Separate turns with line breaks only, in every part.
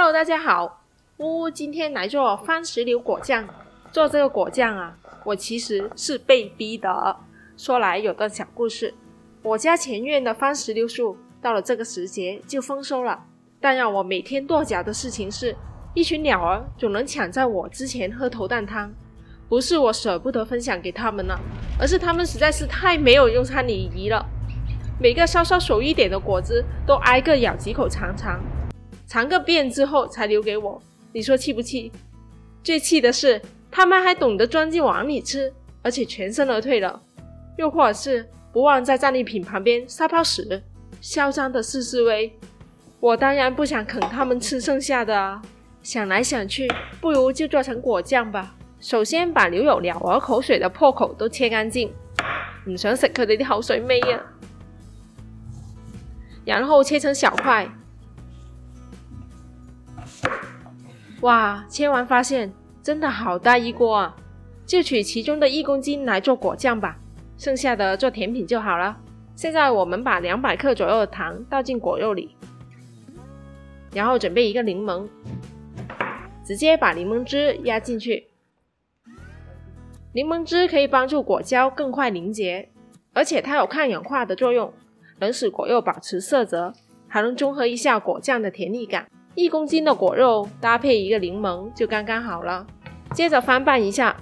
Hello， 大家好，今天来做番石榴果酱。做这个果酱啊，我其实是被逼的。说来有段小故事，我家前院的番石榴树到了这个时节就丰收了，但让我每天跺脚的事情是，一群鸟儿总能抢在我之前喝头啖汤。不是我舍不得分享给他们了，而是他们实在是太没有用餐礼仪了。每个稍稍熟一点的果子都挨个咬几口尝个遍之后才留给我，你说气不气？最气的是他们还懂得钻进碗里吃，而且全身而退了。又或者是不忘在战利品旁边撒泡屎，嚣张的示威。我当然不想啃他们吃剩下的啊，想来想去，不如就做成果酱吧。首先把留有鸟儿口水的破口都切干净，唔想食佢哋啲口水味啊。然後切成小塊。哇，切完發現真的好大一鍋啊，就取其中的1公斤來做果醬吧，剩下的做甜品就好了。現在我們把200克左右的糖倒進果肉裡，然後準備一個檸檬，直接把檸檬汁壓進去。檸檬汁可以幫助果膠更快凝結，而且它有抗氧化的作用，能使果肉保持色泽，还能中和一下果酱的甜腻感。1公斤的果肉搭配1个柠檬就刚刚好了。接着翻拌一下，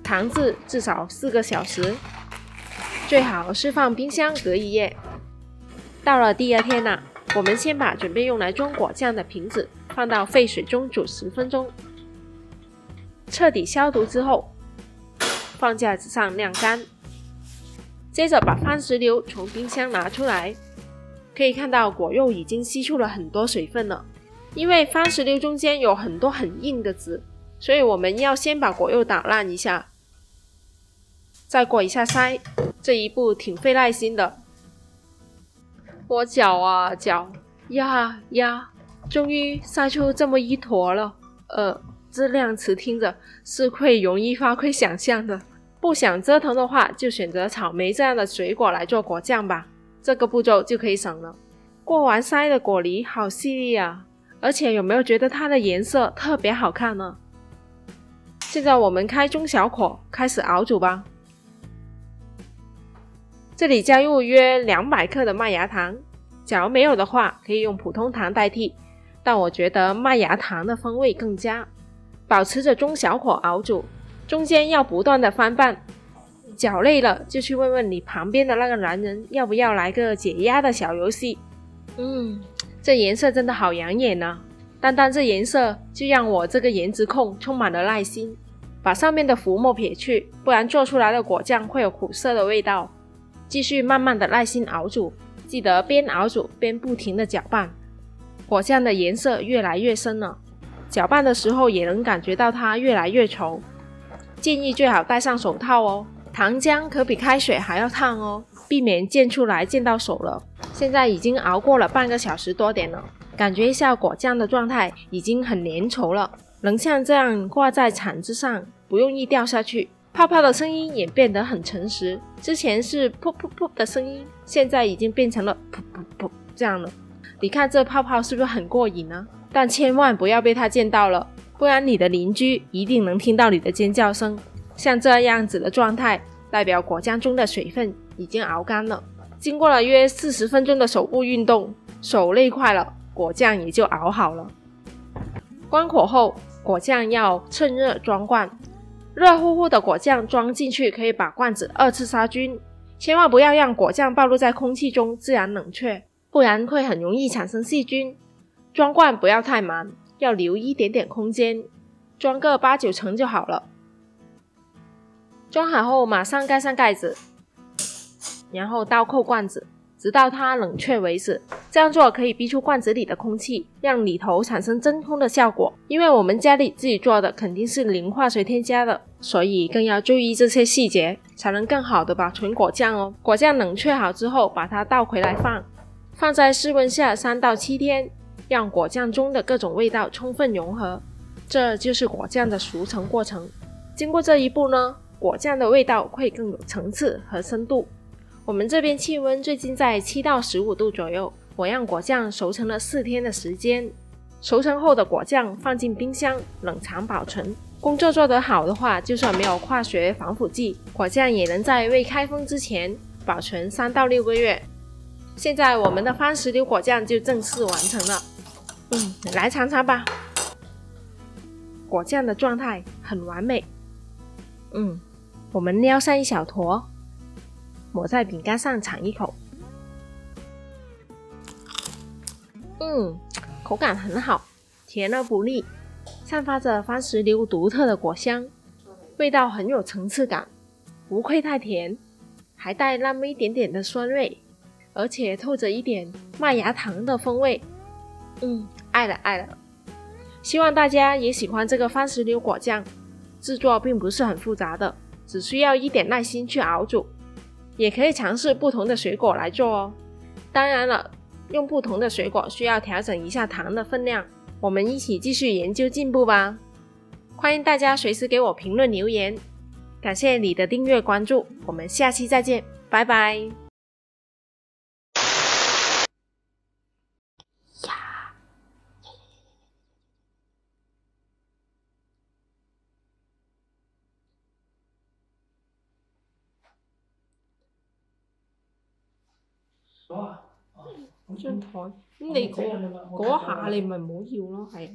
糖渍至少4个小时，最好是放冰箱隔1夜。到了第2天啊，我们先把准备用来装果酱的瓶子放到沸水中煮10分钟，彻底消毒之后，放架子上晾干。接着把番石榴从冰箱拿出来，可以看到果肉已经吸出了很多水分了。因为番石榴中间有很多很硬的籽，所以我们要先把果肉打烂一下，再过一下筛，这一步挺费耐心的。我搅啊搅，压，终于筛出这么一坨了。这量词听着是会容易发挥想象的。不想折腾的话，就选择草莓这样的水果来做果酱吧，这个步骤就可以省了。过完筛的果梨好细粒啊，而且有没有觉得它的颜色特别好看呢？现在我们开中小火开始熬煮吧。这里加入约200克的麦芽糖，假如没有的话可以用普通糖代替，但我觉得麦芽糖的风味更佳。保持着中小火熬煮，中间要不断的翻拌，搅累了就去问问你旁边的那个男人要不要来个解压的小游戏。这颜色真的好养眼啊，单单这颜色就让我这个颜值控充满了耐心。把上面的浮沫撇去，不然做出来的果酱会有苦涩的味道。继续慢慢的耐心熬煮，记得边熬煮边不停的搅拌。果酱的颜色越来越深了，搅拌的时候也能感觉到它越来越稠，建议最好戴上手套哦。糖浆可比开水还要烫哦，避免溅出来溅到手了。现在已经熬过了半个小时多点了，感觉一下果酱的状态已经很粘稠了，能像这样挂在铲子上不容易掉下去。泡泡的声音也变得很诚实，之前是噗噗噗的声音，现在已经变成了噗噗噗这样了。你看这泡泡是不是很过瘾呢？但千万不要被它溅到了，不然你的邻居一定能听到你的尖叫声。像这样子的状态，代表果酱中的水分已经熬干了。经过了约40分钟的手部运动，手累快了，果酱也就熬好了。关火后，果酱要趁热装罐，热乎乎的果酱装进去可以把罐子2次杀菌，千万不要让果酱暴露在空气中自然冷却，不然会很容易产生细菌。装罐不要太满，要留一点点空间，装个8、9成就好了。装好后马上盖上盖子，然后倒扣罐子，直到它冷却为止。这样做可以逼出罐子里的空气，让里头产生真空的效果。因为我们家里自己做的肯定是零化学添加的，所以更要注意这些细节，才能更好的保存果酱哦。果酱冷却好之后，把它倒回来放在室温下3到7天，让果酱中的各种味道充分融合。这就是果酱的熟成过程。经过这一步呢，果酱的味道会更有层次和深度。我们这边气温最近在7到15度左右，我让果酱熟成了4天的时间。熟成后的果酱放进冰箱冷藏保存。工作做得好的话，就算没有化学防腐剂，果酱也能在未开封之前保存3到6个月。现在我们的番石榴果酱就正式完成了。来尝尝吧。果酱的状态很完美。我们撩上一小坨，抹在饼干上尝一口。口感很好，甜而不腻，散发着番石榴独特的果香，味道很有层次感，不会太甜，还带那么一点点的酸味，而且透着一点麦芽糖的风味。爱了。希望大家也喜欢这个番石榴果酱，制作并不是很复杂的，只需要一点耐心去熬煮，也可以尝试不同的水果来做哦。当然了，用不同的水果需要调整一下糖的分量，我们一起继续研究进步吧。欢迎大家随时给我评论留言，感谢你的订阅关注，我们下期再见，拜拜。張台咁你嗰下你咪唔好要咯，係。